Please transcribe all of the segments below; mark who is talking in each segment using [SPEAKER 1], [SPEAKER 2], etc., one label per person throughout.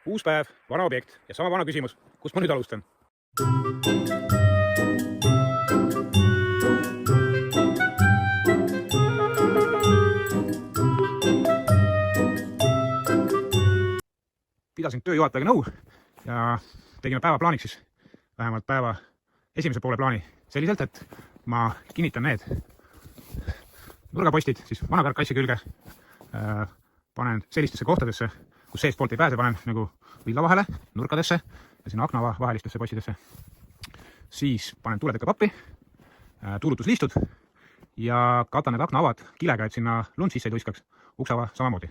[SPEAKER 1] Uus päev, vana objekt ja sama vana küsimus, kust ma nüüd alustan? Pidasin tööjuhatajaga nõu ja tegime päeva plaaniks siis vähemalt päeva esimese poole plaani selliselt, et ma kinnitan need nurgapostid siis vana karkassi külge, panen sellistesse kohtadesse, kus seestpoolt ei pääse, panen nagu villa vahele, nurkadesse ja sinna akna vahelistesse postidesse. Siis panen tuletõkkapappi, tuulutusliistud ja katan need aknaavad kilega, et sinna lund sisse ei tuiskaks, uksava samamoodi.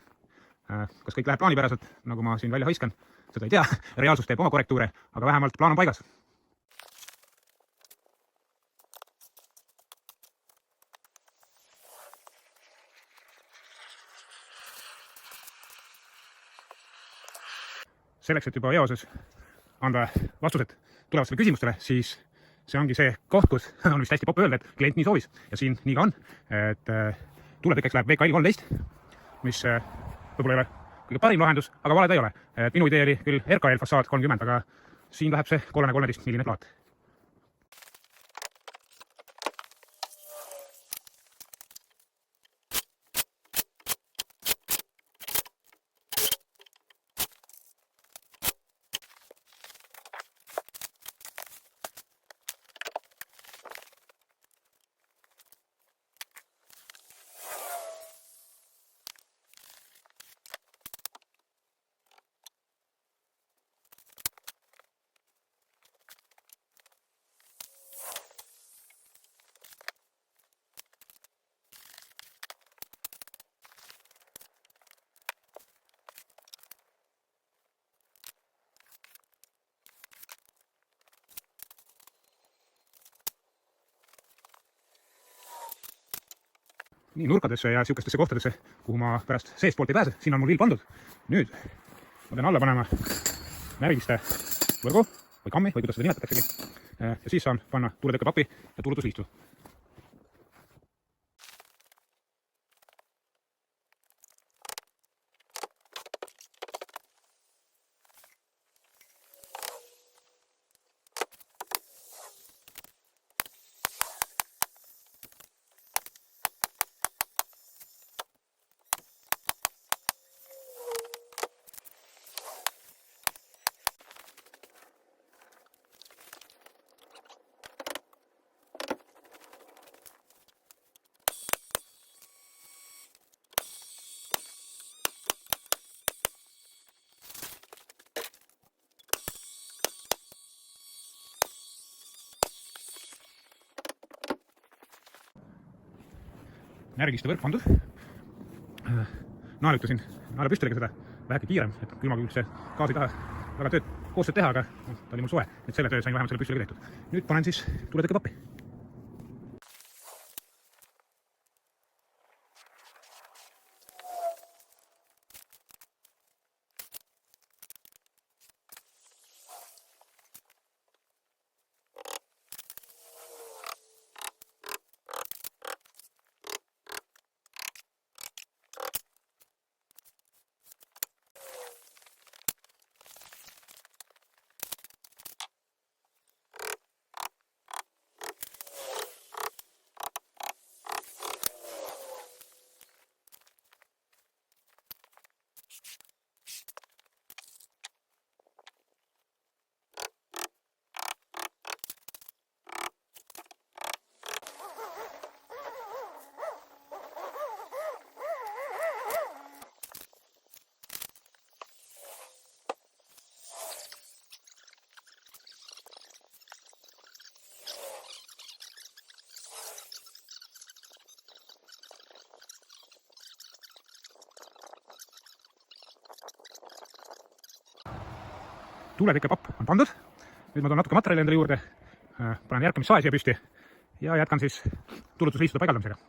[SPEAKER 1] Kas kõik läheb plaanipäraselt, nagu ma siin välja haiskan, seda ei tea, reaalsus teeb oma korrektuure, aga vähemalt plaan on paigas. Selleks, et juba eoses anda vastused tulevastele küsimustele, siis see ongi see koht, kus on vist hästi popp öelda, et klient nii soovis ja siin nii ka on, et tuletõkkeks läheb VKL 13, mis võib-olla ei ole kõige parim lahendus, aga vale ta ei ole. Minu idee oli küll RKL fassaad 30, aga siin läheb see 13 milline plaat. Nii nurkadesse ja sihukestesse kohtadesse, kuhu ma pärast seestpoolt ei pääse, siin on mul viil pandud. Nüüd ma pean alla panema märgiste võrgu või kammi või kuidas seda nimetataksegi. Ja siis saan panna tuletõkkapappi ja tuulutusliistu. Märgiste võrk pandud. Naelutasin naelapüstoliga seda väheke kiirem, et külmaga üldse gaas ei taha väga tööd koostööd teha, aga ta oli mul soe, et selle töö sain vähemalt selle püstoliga tehtud. Nüüd panen siis tuletõkkapappi. Tuletõkkepapp on pandud. Nüüd ma toon natuke materjali endale juurde, panen järkamissae siia püsti ja jätkan siis tuulutusliistude paigaldamisega.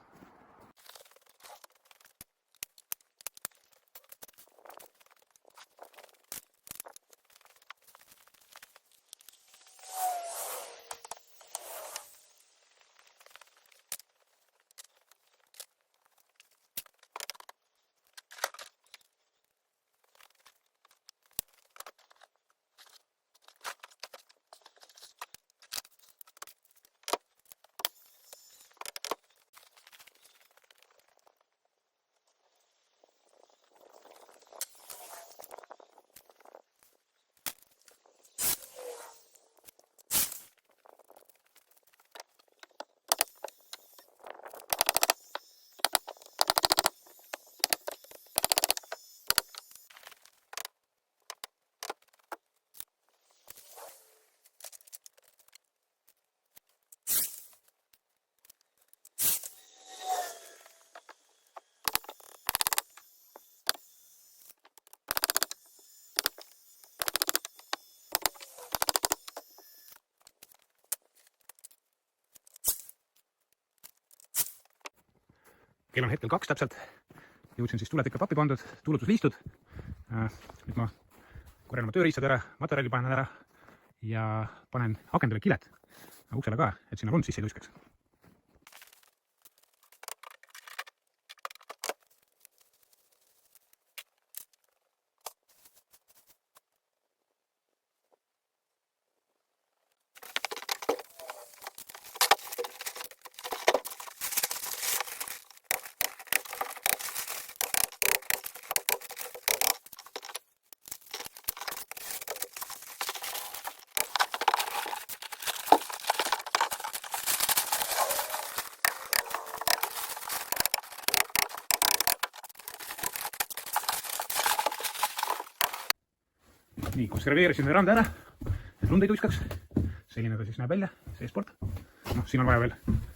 [SPEAKER 1] kell on hetkel 2 täpselt. Jõudsin siis tuletõkke pappi pandud, tuulutusliistud. Nüüd ma korjan oma tööriistad ära, materjali panen ära ja panen akendele kiled uksele ka, et sinna lund sisse ei tuiskaks. Nii, konserveerisin randa ära, et lund ei tuiskaks. Selline ta siis näeb välja seespoolt. No, siin on vaja veel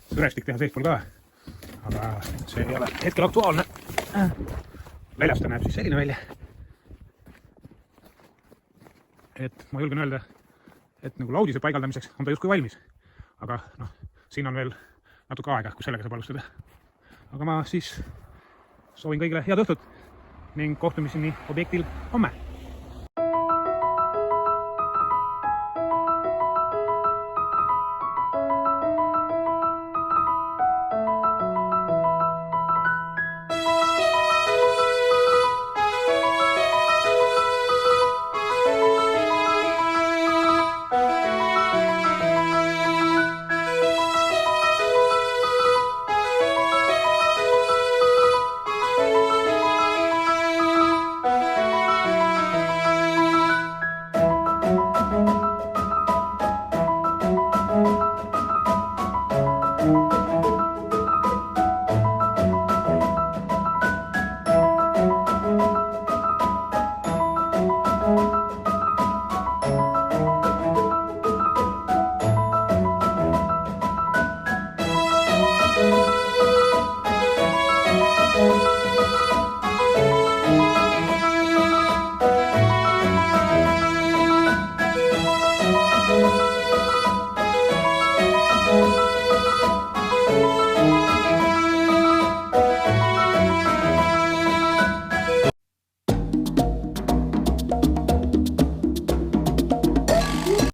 [SPEAKER 1] sõrestik teha seespool ka, aga see ei ole hetkel aktuaalne. Väljast ta näeb siis selline välja. Et ma julgen öelda, et nagu laudise paigaldamiseks on ta justkui valmis. Aga noh, siin on veel natuke aega, kus sellega saab alustada. Aga ma siis soovin kõigile head õhtut ning kohtumiseni objektil homme.